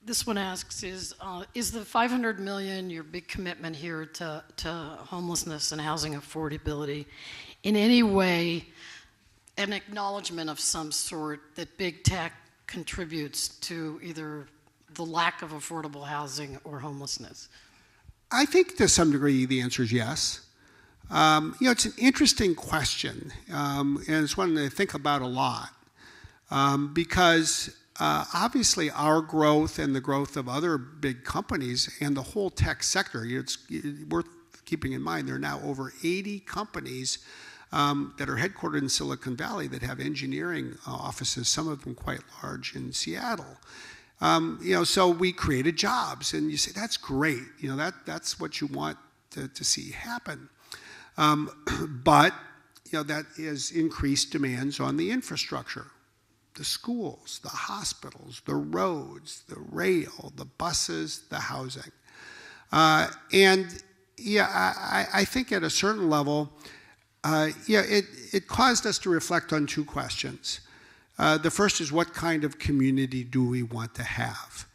This one asks, is the $500 million your big commitment here to homelessness and housing affordability in any way an acknowledgement of some sort that big tech contributes to either the lack of affordable housing or homelessness? I think to some degree the answer is yes. It's an interesting question, and it's one that I think about a lot, because obviously our growth and the growth of other big companies and the whole tech sector, it's worth keeping in mind there are now over 80 companies that are headquartered in Silicon Valley that have engineering offices, some of them quite large, in Seattle. So we created jobs, and you say, that's great. That's what you want to see happen. But, that is increased demands on the infrastructure, the schools, the hospitals, the roads, the rail, the buses, the housing. I think at a certain level, it caused us to reflect on two questions. The first is, what kind of community do we want to have?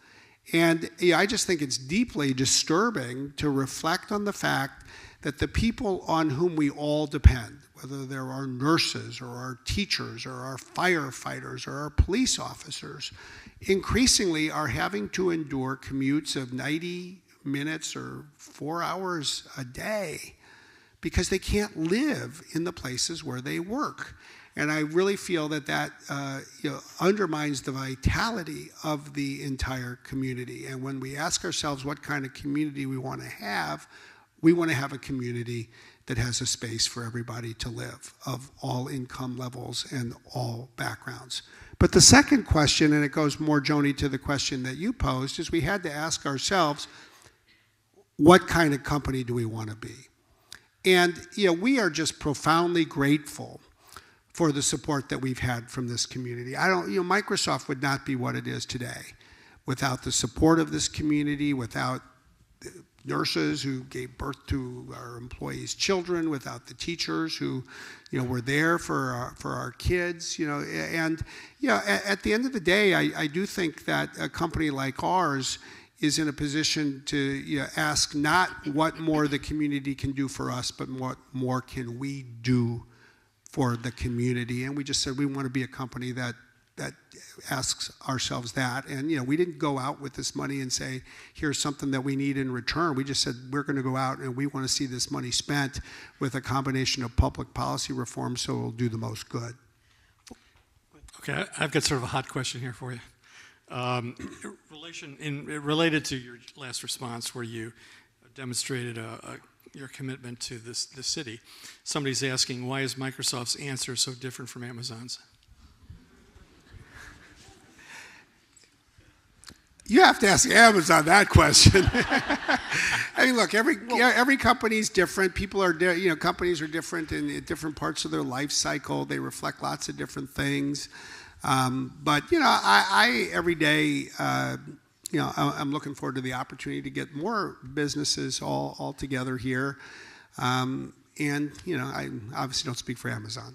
And I just think it's deeply disturbing to reflect on the fact that the people on whom we all depend, whether they're our nurses or our teachers or our firefighters or our police officers, increasingly are having to endure commutes of 90 minutes or 4 hours a day because they can't live in the places where they work. And I really feel that undermines the vitality of the entire community. And when we ask ourselves what kind of community we want to have a community that has a space for everybody to live, of all income levels and all backgrounds. But the second question, and it goes more, Joni, to the question that you posed, is we had to ask ourselves, what kind of company do we want to be? And we are just profoundly grateful for the support that we've had from this community. Microsoft would not be what it is today without the support of this community, without the nurses who gave birth to our employees' children, without the teachers who, were there for our kids, And at the end of the day, I do think that a company like ours is in a position to ask not what more the community can do for us, but what more can we do for the community. And we just said we want to be a company that asks ourselves that. And we didn't go out with this money and say, here's something that we need in return. We just said we're going to go out and we want to see this money spent with a combination of public policy reform so it'll do the most good. Okay, I've got sort of a hot question here for you. Related to your last response where you demonstrated your commitment to the city, somebody's asking, why is Microsoft's answer so different from Amazon's? You have to ask Amazon that question. I mean, look, every company's different. People are, companies are different in different parts of their life cycle. They reflect lots of different things. But I every day, I'm looking forward to the opportunity to get more businesses all together here. And I obviously don't speak for Amazon.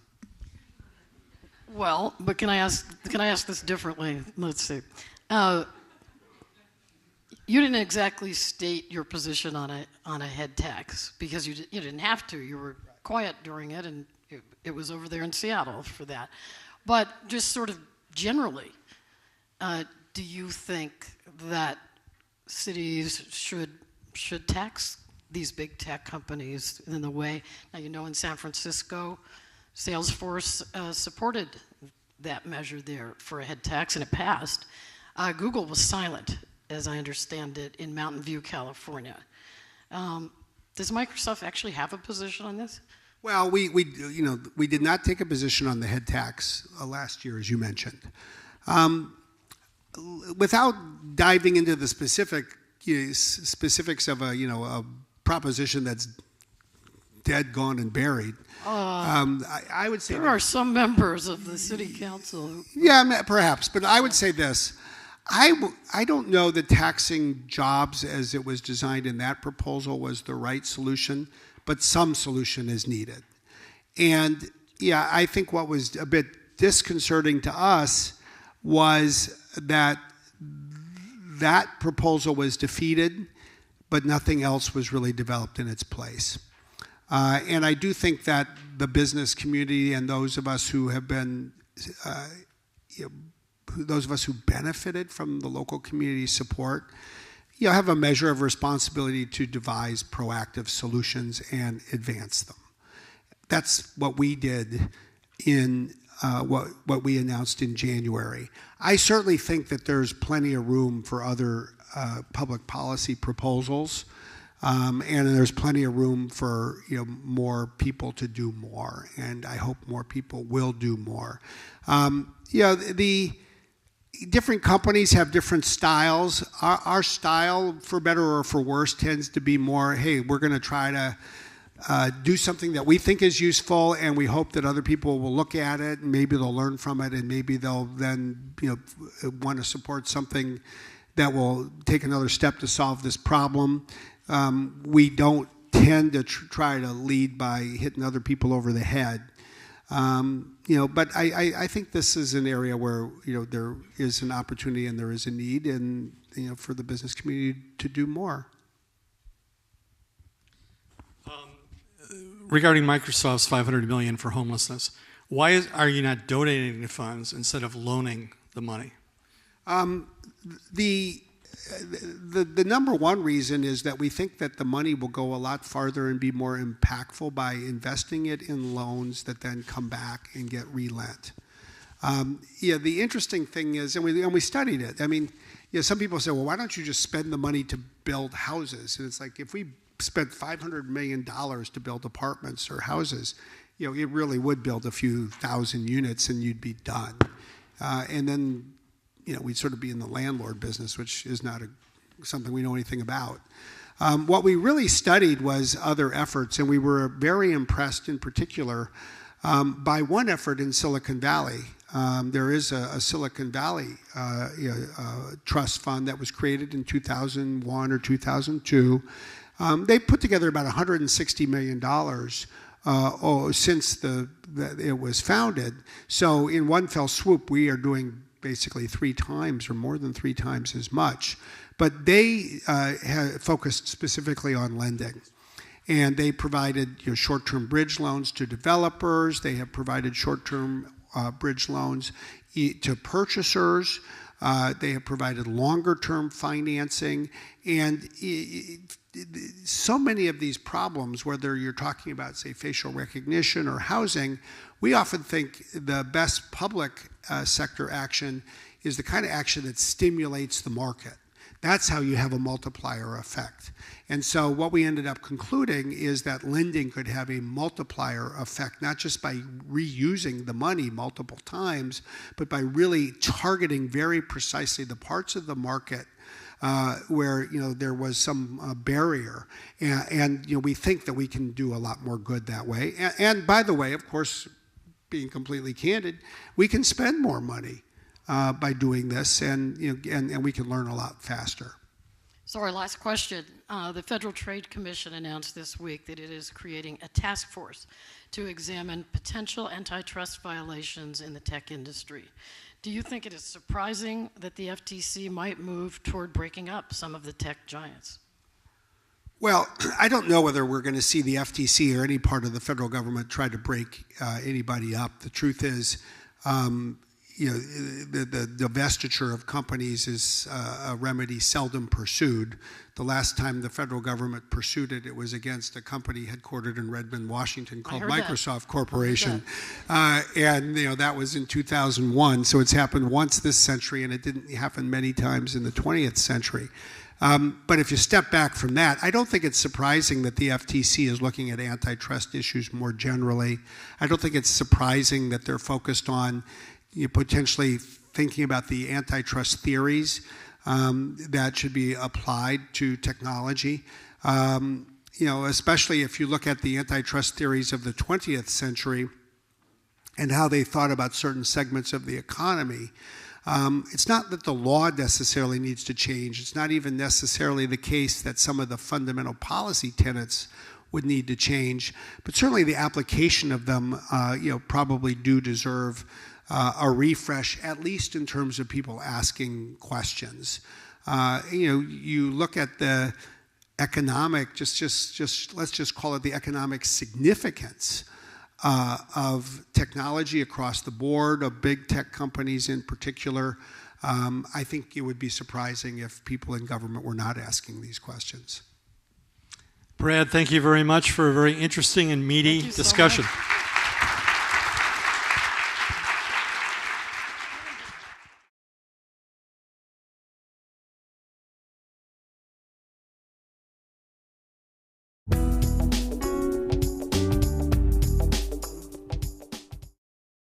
Well, but can I ask this differently? Let's see. You didn't exactly state your position on a head tax because you didn't have to. You were quiet during it, and it was over there in Seattle for that. But just sort of generally, do you think that cities should tax these big tech companies in the way. Now, you know, in San Francisco, Salesforce supported that measure there for a head tax, and it passed. Google was silent, as I understand it, in Mountain View, California. Does Microsoft actually have a position on this? Well, we did not take a position on the head tax last year, as you mentioned. Without diving into the specifics of a proposition that's dead, gone, and buried, I would say there are some members of the city council. Yeah, perhaps, but I would say this. I don't know that taxing jobs as it was designed in that proposal was the right solution, but some solution is needed. And yeah, I think what was a bit disconcerting to us was that that proposal was defeated, but nothing else was really developed in its place. And I do think that the business community and those of us who have been, those of us who benefited from the local community support, have a measure of responsibility to devise proactive solutions and advance them. That's what we did in what we announced in January. I certainly think that there's plenty of room for other public policy proposals, and there's plenty of room for more people to do more, and I hope more people will do more. The different companies have different styles. Our style, for better or for worse, tends to be more, hey, we're going to try to do something that we think is useful, and we hope that other people will look at it, and maybe they'll learn from it, and maybe they'll then want to support something that will take another step to solve this problem. We don't tend to try to lead by hitting other people over the head. But I think this is an area where there is an opportunity and there is a need, and for the business community to do more. Regarding Microsoft's $500 million for homelessness, why are you not donating the funds instead of loaning the money? The number one reason is that we think that the money will go a lot farther and be more impactful by investing it in loans that then come back and get relent. The interesting thing is, and we studied it. I mean, some people say, well, why don't you just spend the money to build houses? And it's like, if we spent $500 million to build apartments or houses, it really would build a few thousand units and you'd be done. And then we'd sort of be in the landlord business, which is not something we know anything about. What we really studied was other efforts, and we were very impressed in particular by one effort in Silicon Valley. There is a Silicon Valley trust fund that was created in 2001 or 2002. They put together about $160 million since it was founded. So in one fell swoop, we are doing basically 3 times or more than 3 times as much. But they focused specifically on lending. And they provided short-term bridge loans to developers. They have provided short-term bridge loans to purchasers. They have provided longer-term financing. And so many of these problems, whether you're talking about, say, facial recognition or housing, we often think the best public sector action is the kind of action that stimulates the market. That's how you have a multiplier effect. And so what we ended up concluding is that lending could have a multiplier effect, not just by reusing the money multiple times, but by really targeting very precisely the parts of the market where there was some barrier, and we think that we can do a lot more good that way. And by the way, of course, being completely candid, we can spend more money by doing this, and we can learn a lot faster. So our last question: the Federal Trade Commission announced this week that it is creating a task force to examine potential antitrust violations in the tech industry. Do you think it is surprising that the FTC might move toward breaking up some of the tech giants? Well, I don't know whether we're going to see the FTC or any part of the federal government try to break anybody up. The truth is, the divestiture of companies is a remedy seldom pursued. The last time the federal government pursued it, it was against a company headquartered in Redmond, Washington, called Microsoft Corporation, and that was in 2001. So it's happened once this century, and it didn't happen many times in the 20th century. But if you step back from that, I don't think it's surprising that the FTC is looking at antitrust issues more generally. I don't think it's surprising that they're focused on potentially thinking about the antitrust theories that should be applied to technology. Especially if you look at the antitrust theories of the 20th century and how they thought about certain segments of the economy. It's not that the law necessarily needs to change. It's not even necessarily the case that some of the fundamental policy tenets would need to change, but certainly the application of them, probably do deserve a refresh, at least in terms of people asking questions. You look at the economic, let's just call it the economic significance of technology across the board, of big tech companies in particular. I think it would be surprising if people in government were not asking these questions. Brad, thank you very much for a very interesting and meaty discussion. So